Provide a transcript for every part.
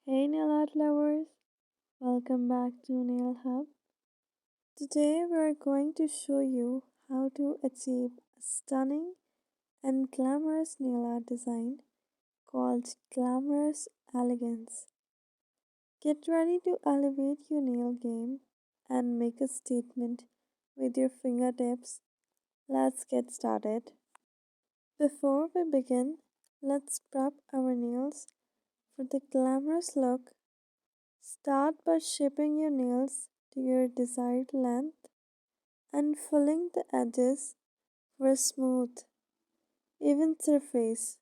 Hey nail art lovers, welcome back to Nail Hub. Today we're going to show you how to achieve a stunning and glamorous nail art design called Glamorous Elegance. Get ready to elevate your nail game and make a statement with your fingertips. Let's get started. Before we begin, let's prep our nails for the glamorous look. Start by shaping your nails to your desired length and filling the edges for a smooth, even surface.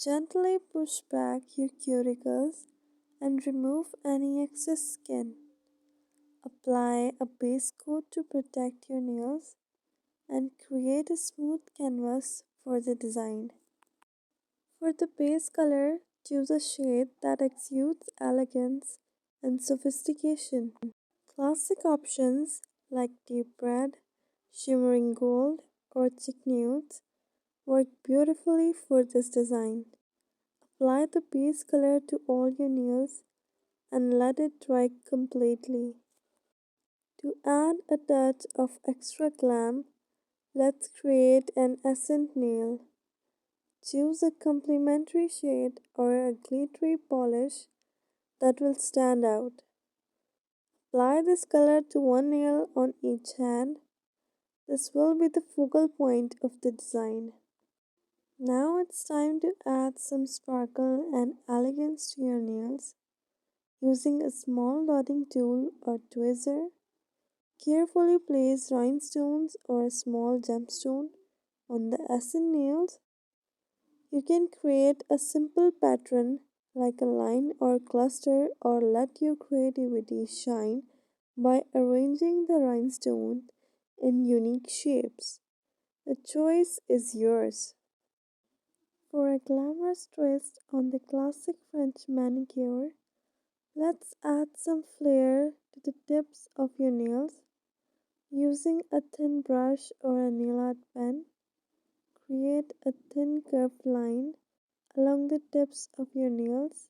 Gently push back your cuticles and remove any excess skin. Apply a base coat to protect your nails and create a smooth canvas for the design. For the base color, choose a shade that exudes elegance and sophistication. Classic options like deep red, shimmering gold, or chic nudes work beautifully for this design. Apply the base color to all your nails and let it dry completely. To add a touch of extra glam, let's create an accent nail. Choose a complementary shade or a glittery polish that will stand out. Apply this color to one nail on each hand. This will be the focal point of the design. Now it's time to add some sparkle and elegance to your nails. Using a small dotting tool or tweezer, carefully place rhinestones or a small gemstone on the accent nails. You can create a simple pattern like a line or cluster or let your creativity shine by arranging the rhinestone in unique shapes. The choice is yours. For a glamorous twist on the classic French manicure, let's add some flair to the tips of your nails. Using a thin brush or a nail art pen, create a thin curved line along the tips of your nails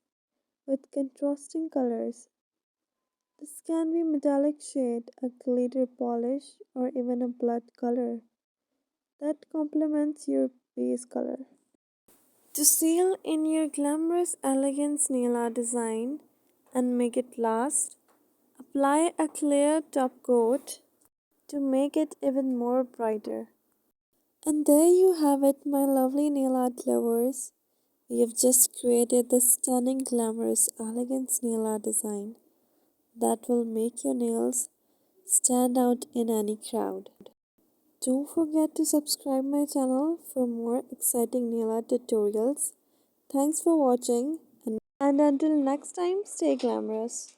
with contrasting colors. This can be metallic shade, a glitter polish, or even a blood color that complements your base color. To seal in your glamorous elegance nail art design and make it last, apply a clear top coat to make it even more brighter. And there you have it, my lovely nail art lovers. We have just created the stunning glamorous elegance nail art design that will make your nails stand out in any crowd. Don't forget to subscribe my channel for more exciting nail art tutorials. Thanks for watching and until next time, stay glamorous.